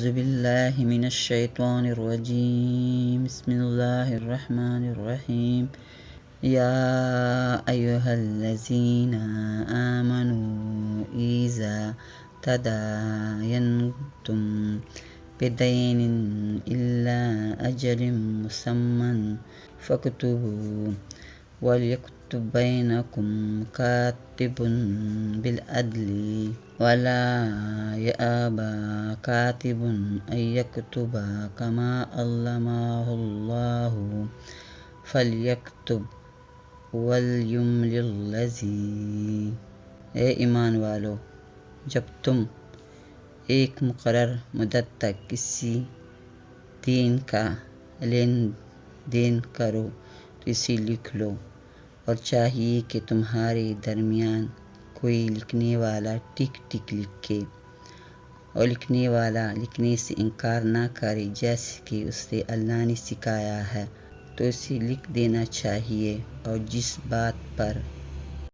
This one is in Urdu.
اعوذ باللہ من الشیطان الرجیم بسم اللہ الرحمن الرحیم یا ایہا الذین آمنوا اذا تداینتم بدین الی اجل مسمى فاکتبوا ولیکتب بینکم کاتب بالعدل ولا یأبى کاتب ان یکتب کما علمہ اللہ فلیکتب ولیملل الذی۔ اے ایمان والو، جب تم ایک مقرر مدت تک کسی دین کا لین دین کرو تو اسے لکھ لو، اور چاہیے کہ تمہارے درمیان کوئی لکھنے والا ٹک ٹک لکھے، اور لکھنے والا لکھنے سے انکار نہ کرے جیسے کہ اسے اللہ نے سکھایا ہے، تو اسے لکھ دینا چاہیے، اور جس بات پر